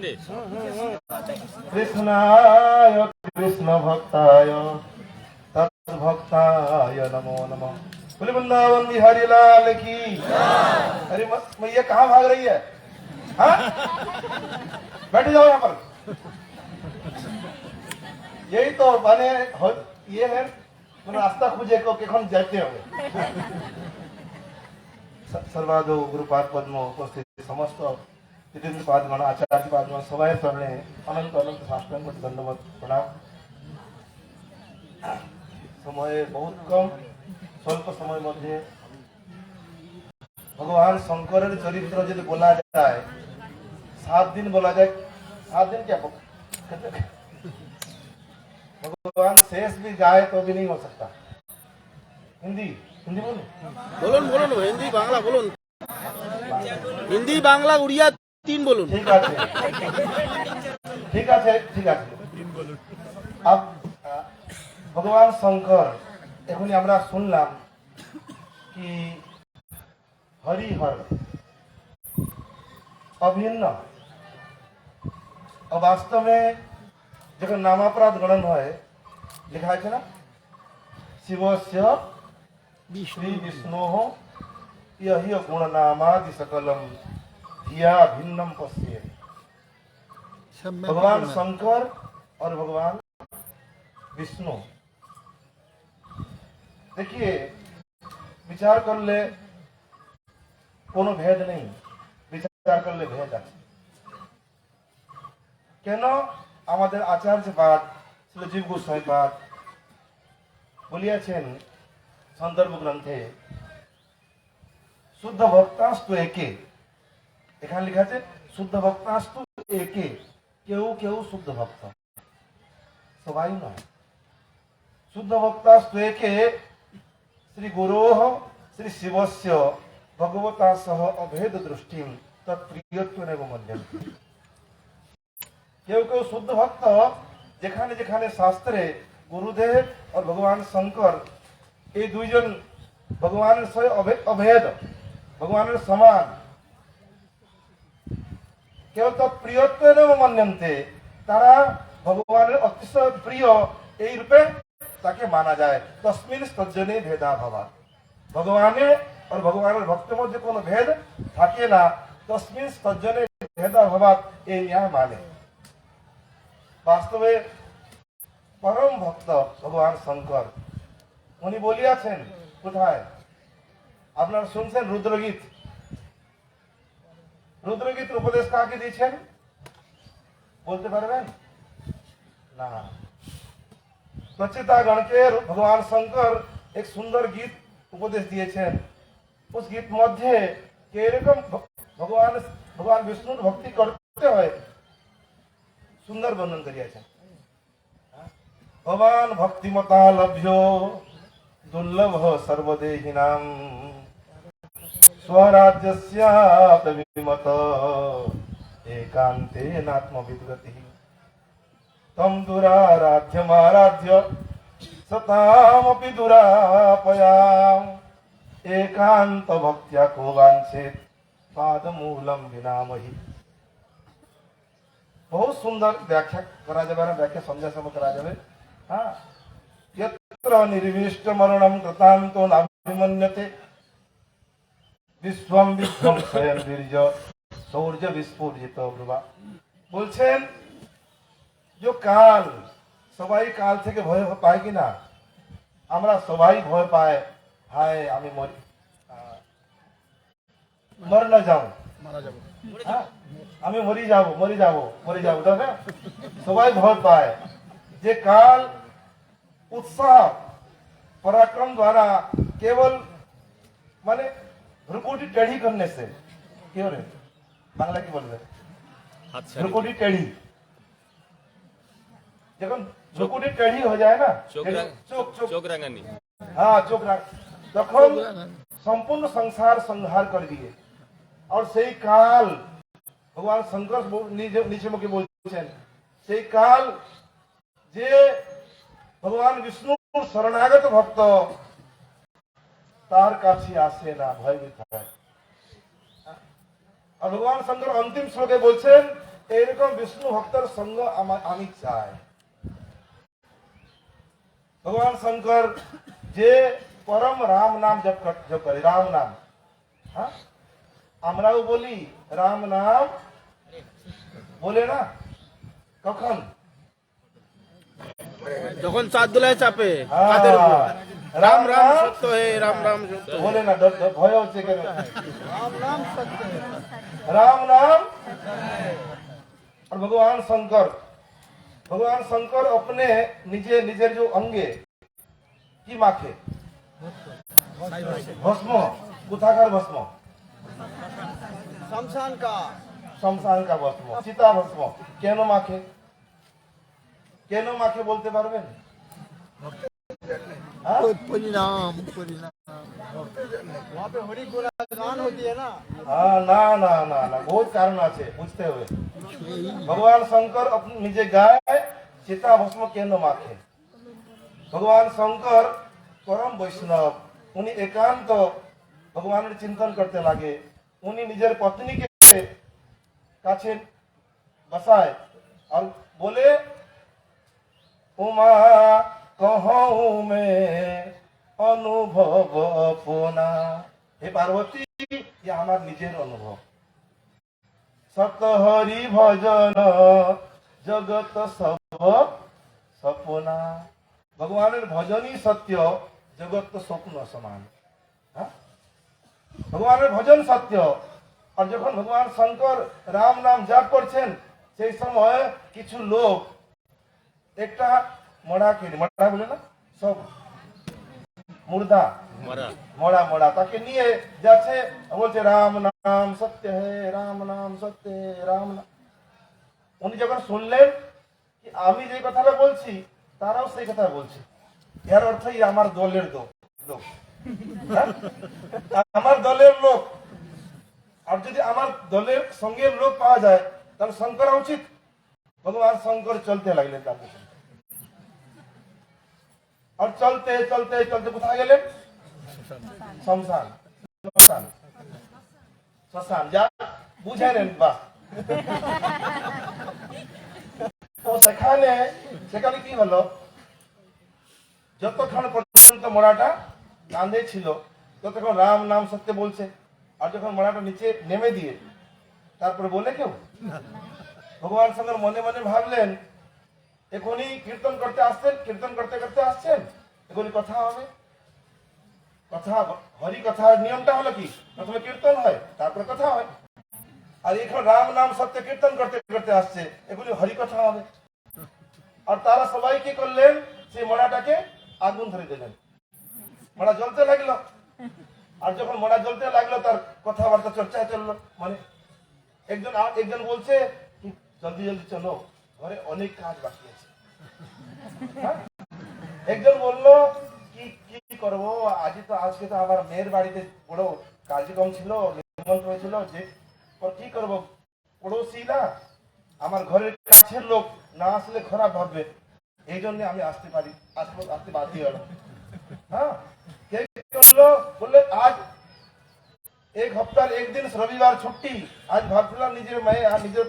हिंदी कृष्णाय कृष्ण भक्ताय तद्भक्ताय नमो नमः। बोले वृंदावन बिहारी लाल की। अरे मैया कहाँ भाग रही है? हाँ, बैठ जाओ यहाँ पर। यही तो माने ये है रास्ता खोजे को केखन जाते होंगे। सर्वादो गुरुपाद पद्म उपस्थित समस्त पादगण आचार्य पादगण सबाई चरणे अनंत अनंत साष्टांग दंडवत प्रणाम। समय बहुत कम, स्वल्प समय मध्य भगवान शंकर चरित्र यदि बोला जाए 7 दिन बोला जाए, 7 दिन क्या भगवान शेष भी जाए तो भी नहीं हो सकता। हिंदी हिंदी बोलो बोलুন बोलুন हिंदी बांग्ला बोलুন हिंदी बांग्ला उड़िया 3 बोलুন। ठीक है ठीक है ठीक है। अब भगवान शंकर एखुनी আমরা শুনলাম कि हरिहर अभिन्न और वास्तव में जब नामापराध गणन है लिखा है ना शिवस्य श्री विष्णु यही गुणनामादि सकलम धिया भिन्नम पश्ये। भगवान शंकर और भगवान विष्णु, देखिए विचार कर ले कोनो भेद नहीं, विचार कर ले भेद আছে। কেন আমাদের আচার্যপাদ শ্রী জীব গোস্বামীপাদ বলিয়াছেন সন্দর্ভ গ্রন্থে শুদ্ধ ভক্তাস্তু একে, এখানে লেখা আছে শুদ্ধ ভক্তাস্তু একে, কেউ কেউ শুদ্ধ ভক্ত, সবাই নয়। শুদ্ধ ভক্তাস্তু একে শ্রী গুরোঃ শ্রী শিবস্য ভগবতা সহ অভেদ দৃষ্টিম তৎপ্রিয়ত্বেন মন্যন্তে। কেউ কেউ শুদ্ধ ভক্ত যেখানে যেখানে শাস্ত্রে গুরুদেব और भगवान शंकर এই দুইজন ভগবানের সঙ্গে অভেদ, ভগবানের সমান, কেউ তো প্রিয়ত্বেন মন্যন্তে, তারা ভগবানের অতিশয় প্রিয় এই রূপে তাকে মানা যায়। তস্মিন তজ্জনে ভেদাভাবা, ভগবানের और ভগবানের ভক্তের মধ্যে কোনো ভেদ থাকে না। তস্মিন তজ্জনে ভেদাভাবা এই ন্যায় মানে। বাস্তবে परम भक्त भगवान शंकर उन्नी বলিয়াছেন কোথায়? আপনারা শুনছেন রুদ্রগীত। রুদ্রগীতের উপদেশ কাকে দিয়েছেন বলতে পারবেন না? सच्चिदागण के भगवान शंकर एक सुंदर गीत उपदेश दिएছেন। उस गीत मध्य के रकम भगवान विष्णु भक्ति करते हुए सुंदर वर्णन करिएছেন। भगवान भक्तिमता लभ्यो दुर्लभ सर्वदेहिनां स्वराज्यस्याभिमत एकान्तेनात्मविद्गतिः तम दुराराध्यमाराध्य सतामपि दुरापयाम् एकांत भक्त्या को वांछेत पादमूलम विनामहि। बहुत सुंदर व्याख्या करा जाए, व्याख्या समझा सब करा जाए। हाँ, यत्र निर्विष्ट मरणम कृतांतो नाभिमन्यते विश्वम विध्वंसयन् वीर्य शौर्य विस्फुजित ब्रुवा। বলছেন जो काल সবাই কাল থেকে ভয় পায় কিনা? আমরা সবাই ভয় পায়, হায় আমি মর না যাও, মারা যাব, আমি মরি যাব তবে সবাই ভয় পায়। যে কাল उत्साह पराक्रम द्वारा केवल माने भ्रुकुटी टेढ़ी करने से, क्यों रे बांग्ला की बोल रहे भ्रुकुटी टेढ़ी, जब भ्रुकुटी टेढ़ी हो जाए ना चोक रंगानी, हाँ चोक रंग, तখন संपूर्ण संसार संहार कर दिए। और সেই কাল भगवान शंकर नीचे मुखी बोलছেন সেই কাল যে भगवान विष्णु शरणागत भक्त तार काछे आसे ना भयभीत है। और भगवान शंकर अंतिम श्लोके बोलছেন এইরকম বিষ্ণু ভক্তের সঙ্গ আমি চাই। ভগবান শঙ্কর যে পরম রাম নাম জপ করে, রাম নাম, হ্যাঁ আমরাও বলি রাম নাম, বলে না? কখন? যখন চাঁদ দোলায় চাপে হ্যাঁ, কাদের উপর, রাম রাম নাম সত্য হে, রাম রাম সত্য হে। বলে না, ভয় হচ্ছে কেন? রাম নাম সত্য হে। राम नाम। और भगवान शंकर अपने निजे निजेर जो अंगे की माखे भस्म, कुथाकार भस्म, शमशान का भस्म, चिता भस्म केन माखे? केन माखे बोलते पारबेन? हाँ? परिणाम वहाँ पे हरि गुणगान होती है ना। हाँ, ना ना ना ना, बहुत कारण আছে বুঝতে হবে। भगवान शंकर अपने निजे गाय चिता भस्म केन माखे? भगवान शंकर परम वैष्णव, उनी एकांत भगवान चिंतन करते लागे। उनी निजेर पत्नी के काछे बसाए और बोले, उमा कहूँ में अनुभव अपना। हे पार्वती, ये हमार निजेर अनुभव। सत हरि भजन जगत सब सपना। भगवान भजन ही सत्य, जगत स्वप्न समान। हाँ? भगवान भजन सत्य। और যখন ভগবান শঙ্কর রাম নাম জাপ করছেন, সেই সময় কিছু লোক একটা মড়াকে, মড়া বলে না, সব মুর্দা, মরা মরা তাকে নিয়ে যাচ্ছে, বলছে রাম নাম সত্য হে, রাম নাম সত্য হে, রাম নাম। উনি যখন শুনলেন কি আমি যে কথাটা বলছি তারাও সেই কথা বলছে, এর অর্থই আমার দলের লোক, হ্যাঁ? আমার দলের লোক। আর যদি আমার দলের সঙ্গের লোক পাওয়া যায় তাহলে শঙ্কর উচিত। ভগবান শঙ্কর চলতে লাগলেন তার পিছনে। আর চলতে চলতে চলতে কোথায় গেলেন? শ্মশান, শ্মশান, শ্মশান, যা বুঝে নেন। বাহ, তো সেখানে সেখানে কি হলো, যতক্ষণ পর্যন্ত মরাটা কাঁধে ছিল ততক্ষণ রাম নাম সত্য বলছে। আর যখন মরাটা নিচে নেমে দিয়ে তারপরে বলে কেউ, ভগবান শঙ্কর মনে মনে ভাবলেন এখনই কীর্তন করতে আসছেন, কীর্তন করতে করতে আসছেন, এখনই কথা হবে। কথা, হরি কথার নিয়মটা হলো কি, প্রথমে কীর্তন হয় তারপরে কথা হয়। আর এখন রাম নাম সত্য কীর্তন করতে করতে আসছে, এগুলি হরি কথা হবে। আর তারা সবাই কি করলেন, সেই মড়াটাকে আগুন ধরে দিলেন। মড়া জ্বলতে লাগলো। আর যখন মড়া জ্বলতে লাগলো তার কথাবার্তা চর্চা চললো। মানে একজন বলছে কি জলদি জলদি চলো, ঘরে অনেক কাজ বাকি আছে। হ্যাঁ? একজন বললো কি কি করবো, আজকে তো আমার মেয়ের বাড়িতে বড় কার্যক্রম ছিল, নিমন্ত্রণ হয়েছিল, যে কি করবো, পড়োশিরা আমার ঘরের কাছের লোক না আসলে খারাপ ভাববে, এই জন্য আমি আসতে বাধ্য হলাম। হ্যাঁ, কে করলো, বললে আজ এক হপ্তাহ একদিন রবিবার ছুটি, আজ ভাবছিলাম নিজের মেয়ে আর নিজের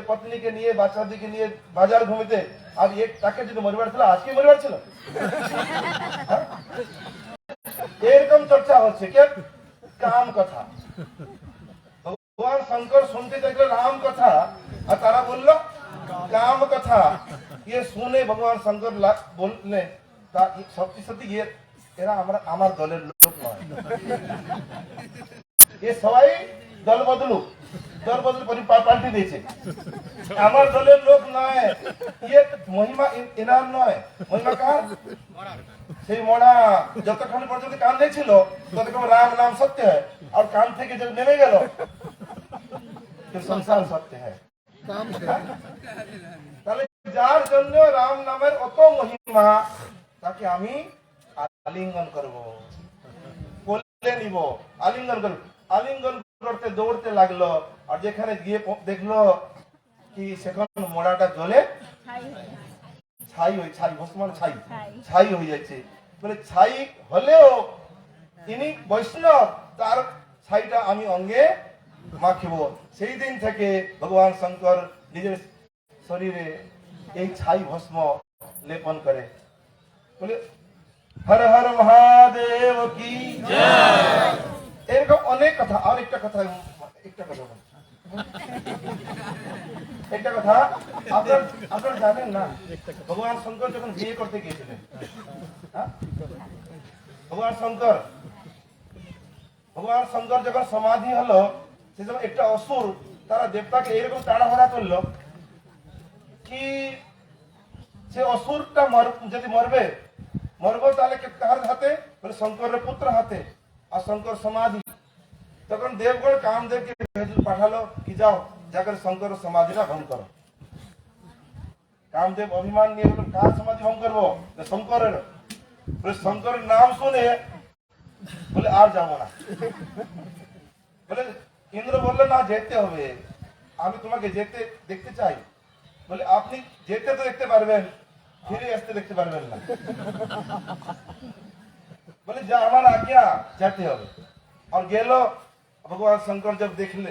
পত্নীকে নিয়ে বাচ্চাদিকে নিয়ে বাজার ঘুমিতে, আর তাকে যদি মরিবার ছিল আজকে মরিবার ছিল। এরকম চর্চা হচ্ছে কে, কাম কথা। ভগবান শঙ্কর শুনতে দেখলো রাম কথা, আর তারা বলল কাম কথা। ये শুনে ভগবান শঙ্কর বললে তা সত্যি সত্যি এরা আমার দলের লোক নয়, এ সবাই দল বদল পাল্টে দিয়েছে, আমার দলের লোক নয়। ইয়ে মহিমা এনার নয়, মহিমা কার? সেই মরা যতক্ষণ পর্যন্ত কাঁধে ছিল ততক্ষণ রাম নাম সত্য হয়, আর কান থেকে যে নেমে গেল সংসার সত্য হয়। তাহলে যার জন্য রাম নামের অত মহিমা, তাকে আমি আলিঙ্গন করব, কোলে নিব, আলিঙ্গন করব। আলিঙ্গন করতে দৌড়তে লাগলো, আর যেখানে গিয়ে দেখলো কি সেখানে মোড়াটা জ্বলে ছাই ভস্মান ছাই হয়ে যাচ্ছে। বলে ছাই হলেও ইনি বৈষ্ণব, তার ছাইটা আমি অঙ্গে মাখিব। সেই দিন থেকে ভগবান শঙ্কর নিজের শরীরে এই ছাই ভস্ম লেপন করে। বলে হর হর মহাদেব কি জয়। এরকম অনেক কথা। আর একটা কথা বলি। একটা কথা আপনারা জানেন না, ভগবান শঙ্কর যখন বিয়ে করতে গিয়েছিলেন, হ্যাঁ? ভগবান শঙ্কর যখন সমাধি হলো, সে যখন একটা অসুর তারা দেবতাকে এরকম তাড়াহুড়া করলো কি সে অসুরটা যদি মরবো তাহলে কার হাতে? বলে শঙ্করের পুত্র হাতে। আর শঙ্কর সমাধি। তখন দেবগণ কামদেবকে পাঠালো কি যাও যাकर শঙ্কর সমাধিটা ভঙ্গ করো। কামদেব অভিমান নিয়ে বলল কার সমাধি ভঙ্গ করবো? শঙ্করের। বলে শঙ্করের নাম শুনে বলে আর যাবো না। বলে ইন্দ্র বললো না যেতে হবে, আমি তোমাকে যেতে দেখতে চাই। বলে আপনি যেতে তো দেখতে পারবেন, ফিরে আসতে দেখতে পারবেন না। বলে যা আমার আজ্ঞা যেতে হবে। আর গেল। ভগবান শঙ্কর जब দেখলে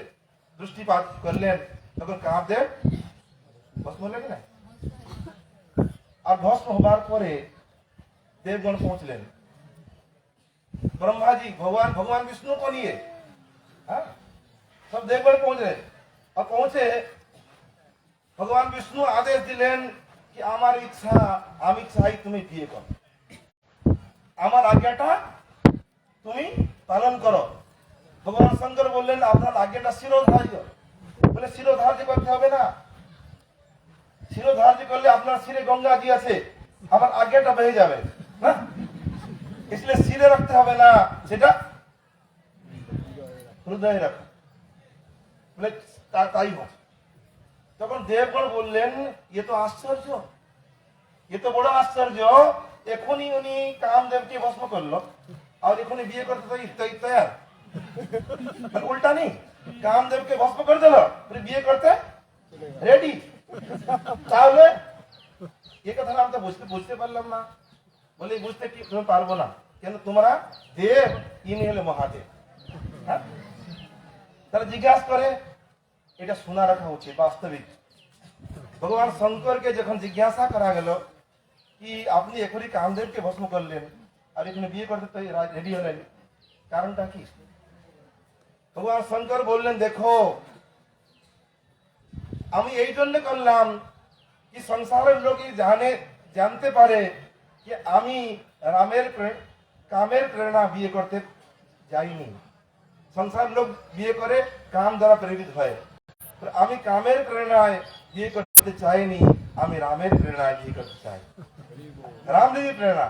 দৃষ্টিপাত করলেন তখন কামদেব ভস্ম হলেন না। আর ভস্ম হবার পরে দেবগণ পৌঁছলেন। ब्रह्मा जी भगवान विष्णु को लिए, हाँ? सब देवगण पहुंचले। और पहुंचे भगवान विष्णु आदेश दिलेन कि आमार इच्छा आमी चाই তুমি বিয়ে করো, আমার আজ্ঞাটা তুমি পালন করো। ভগবান শঙ্কর বললেন আপনার আজ্ঞাটা শিরোধার্য। বলে শিরোধার্য করতে হবে না, শিরোধার্য করলে আপনার শিরে গঙ্গা জি আছে, আমার আজ্ঞাটা বেরিয়ে যাবে, হ্যাঁ? इसलिए सिरे रखते হবে না, সেটা হৃদয়ে রাখো। বলে তাই হোক। তখন দেবগণ বললেন এ তো আশ্চর্য, এ তো বড় আশ্চর্য। এখনই উনি কামদেবকে ভস্ম করলো আর এখনই বিয়ে করতে তৈয়ার। উল্টা নেই, কামদেবকে ভস্ম করে দিল, বিয়ে করতে রেডি। তাহলে এ কথা আমি তো বুঝতে পারলাম না। বলে বুঝতে কি তুমি পারবো না কেন? তোমরা দেব, ইনি হলে মহাদেব। হ্যাঁ, তারা জিজ্ঞাসা করে, এটা শোনা রাখা উচিত। বাস্তবিক ভগবান শঙ্করকে যখন জিজ্ঞাসা করা গেল কি আপনি এখনই কামদেবকে ভস্ম করলেন আর এখানে বিয়ে করতে তো রেডি হলেন, কারণটা কি? ভগবান শঙ্কর বললেন দেখো আমি এই জন্য করলাম কি সংসারের লোক জানতে পারে कि আমি কামের প্রেরণা বিয়ে করতে যাইনি। সংসার লোক বিয়ে করে কাম দ্বারা প্রেরিত হয়, আমি কামের প্রেরণায় বিয়ে করতে চাইনি, আমি রামের প্রেরণায় বিয়ে করতে চাই। রামদেবীর প্রেরণা।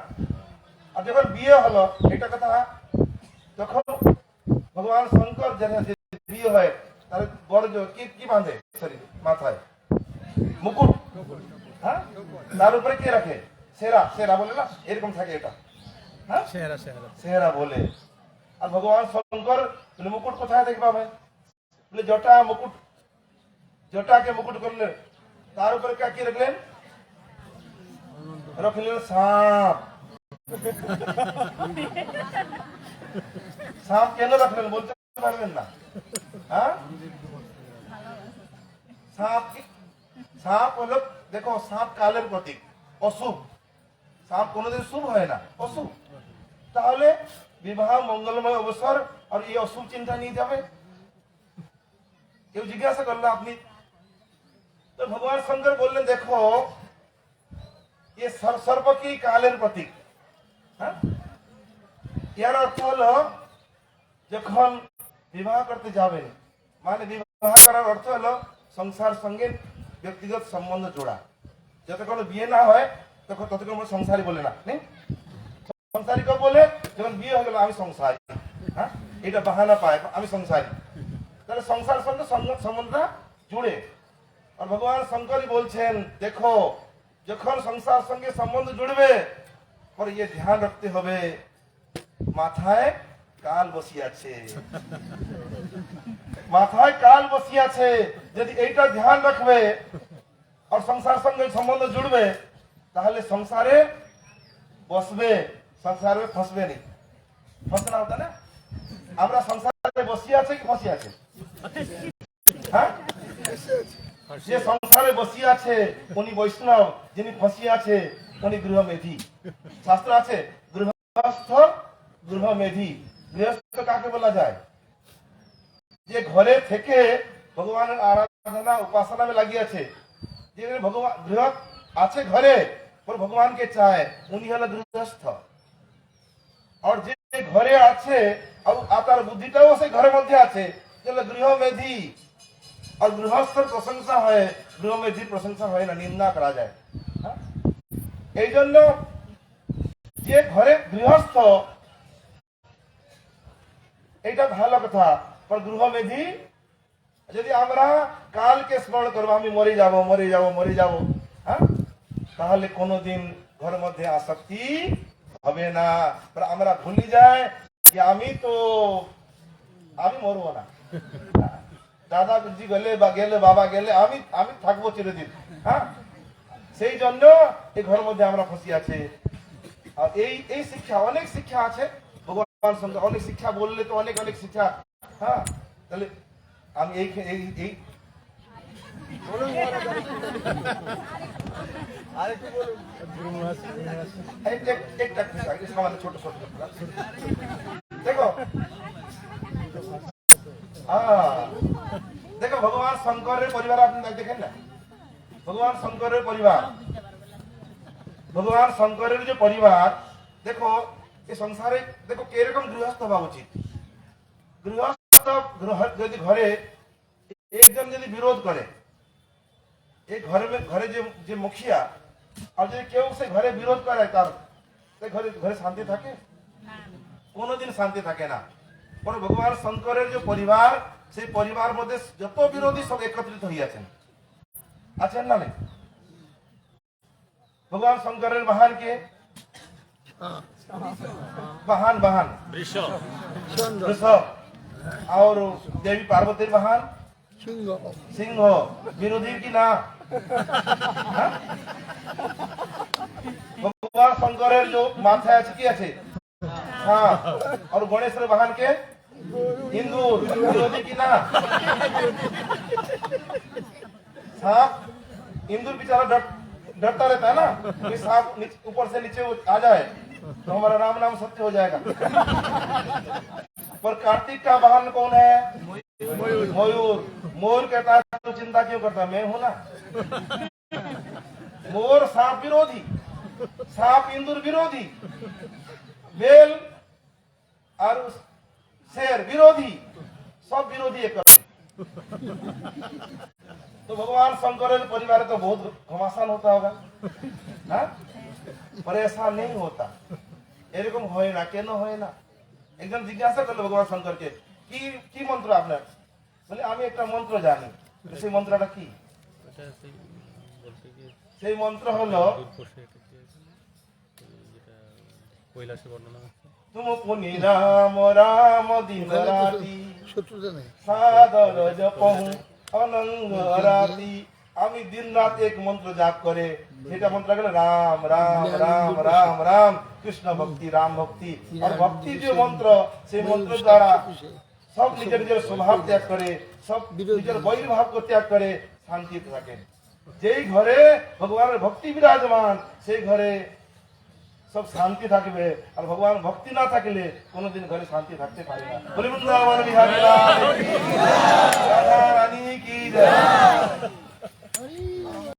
আর যখন বিয়ে হলো এটা কথা, তখন ভগবান শঙ্কর যে বিয়ে হয় তার বড় কি বাঁধে শরীরে, মাথায় মুকুট, হ্যাঁ, তার উপরে কে রাখে? সেরা বলে না, এরকম থাকে এটা, হ্যাঁ, সেরা বলে। আর ভগবান শঙ্কর মুকুট কোথায় দেখতে পাবে? বলে জটাকে মুকুট করলেন, তার উপরে কি রাখলেন? রাখলেন সাপ। সাপ কেন রাখলেন বলতে পারবেন না? হ্যাঁ, সাপ হলো, দেখো সাপ কালের প্রতীক, অশুভ। সাপ কোনোদিন শুভ হয় না, অশুভ। তাহলে বিবাহ মঙ্গলময় অবসর আর এই অশুভ চিন্তা নিয়ে যাবে। কেউ জিজ্ঞাসা করলো আপনি, তো ভগবান শঙ্কর বললেন দেখো ये सर्प की কালের প্রতীক। হ্যাঁ, এর অর্থ হলো যখন বিবাহ করতে যাবেন, মানে বিবাহ করার অর্থ হলো সংসার সঙ্গে ব্যক্তিগত সম্বন্ধ জোড়া। যতক্ষণ বিয়ে না হয় ততক্ষণ সংসারী বলে না, সংসারী কেউ বলে যখন বিয়ে হয়ে গেল আমি সংসারী, হ্যাঁ, এটা বাহানা পায় আমি সংসারী। তাহলে সংসার সঙ্গে সম্বন্ধটা জুড়ে। আর ভগবান শঙ্করই বলছেন দেখো যখন সংসার সঙ্গে সম্বন্ধ জুড়বে পরে ये ध्यान रखते হবে মাথায় কাল বসিয়াছে, মাথায় কাল বসিয়াছে। যদি এইটা ধ্যান রাখবে আর সংসার সঙ্গে সম্বন্ধ জুড়বে তাহলে সংসারে বসবে, সংসারে ফসবে নি। ফসনা হতো না, আমরা সংসারে বসিয়ে আছে কি ফসি আছে? হ্যাঁ, যে সংসারে বসিয়ে আছে উনি বৈষ্ণব, যিনি ফসিয়ে আছে উনি গৃহমেধি। শাস্ত্র আছে গৃহস্থ গৃহমেধি। গৃহস্থ কাকে বলা যায়? যে ঘরে থেকে ভগবানের আরাধনা উপাসনা লাগিয়েছে, যে ভগবান গৃহ আছে ঘরে पर भगवान के चाहे उन्हीं हल गृहस्थ। और जे घरे आछे और आतार बुद्धिटाও সেই ঘরের মধ্যে আছে, যেন গৃহমেধি। और গৃহস্থর প্রশংসা হয়, গৃহমেধির প্রশংসা হয় না, নিন্দা করা যায়। এই জন্য যে ঘরে গৃহস্থ এটা ভালো কথা, पर গৃহমেধি যদি আমরা কালকে স্মরণ করবো আমি মরে যাব মরে যাব মরে যাব, হ্যাঁ, তাহলে কোনোদিন ঘরের মধ্যে আসক্তি হবে না। আমরা ভুলে যাই যে আমি মরবো না, দাদাজি গেলে বা গেলে বাবা গেলে আমি থাকবো চিরদিন। হ্যাঁ, সেই জন্য এই ঘরের মধ্যে আমরা ফসি আছে। আর এই শিক্ষা, অনেক শিক্ষা আছে ভগবান সঙ্গে, অনেক শিক্ষা বললে তো অনেক অনেক শিক্ষা। হ্যাঁ, তাহলে আমি এই ছোট ছোট দেখো, দেখো ভগবান শঙ্করের পরিবার আপনি দেখেন না, ভগবান শঙ্করের পরিবার, ভগবান শঙ্করের যে পরিবার দেখো, এই সংসারে দেখো কিরকম গৃহস্থ হওয়া উচিত। গৃহস্থ যদি ঘরে একজন যদি বিরোধ করে, এই ঘরে যে মুখিয়া, আর যদি কেউ সে ঘরে বিরোধ করে, তার ঘরে শান্তি থাকে? কোনোদিন শান্তি থাকে না। কারণ ভগবান শঙ্করের যে পরিবার, সেই পরিবার মধ্যে যত বিরোধী সব একত্রিত হইয়াছেন, আছেন না? ভগবান শঙ্করের বাহন কে? বাহন বৃষভ। और देवी पार्वती वाहन सिंह। विरोधी की ना? भगवान शंकर जो माथा है, हाँ, और गणेश वाहन के इंदूर। विरोधी की ना? सांप, इंदूर बेचारा डरता रहता है ना कि सांप ऊपर से नीचे आ जाए तो हमारा राम नाम सत्य हो जाएगा। पर कार्तिक का वाहन कौन है? मयूर। मोर कहता है तो चिंता क्यों करता, मैं हूं ना। मोर सांप विरोधी, सांप इंदुर विरोधी, बेल और शेर विरोधी, सब विरोधी एक। तो भगवान शंकर परिवार तो बहुत घमासान होता होगा, हाँ? पर ऐसा नहीं होता, এরকম হয় না। কেন হয় না? একজন জিজ্ঞাসা করলো ভগবান শঙ্করকে, কি মন্ত্র আপনার? বলে আমি একটা মন্ত্র জানি। সেই মন্ত্রটা কি? সেই মন্ত্র হলো তুম পুনি রাম রাম দিন রাতি সাদর জপহু অনঙ্গ রাতি। আমি দিন রাত এক মন্ত্র জাপ করে, সেটা মন্ত্র গেল রাম রাম রাম রাম রাম, কৃষ্ণ ভক্তি রাম ভক্তি। আর ভক্তি যে মন্ত্র, সেই মন্ত্র দ্বারা সব নিজের নিজের স্বভাব ত্যাগ করে, সব নিজের বৈরভাবকে ত্যাগ করে শান্তিতে থাকেন। যেই ঘরে ভগবানের ভক্তি বিরাজমান, সেই ঘরে সব শান্তি থাকবে। আর ভগবান ভক্তি না থাকলে কোনোদিন ঘরে শান্তি থাকতে পারে না। বলি বৃন্দাবন বিহারী রাধা রানী কি জয়।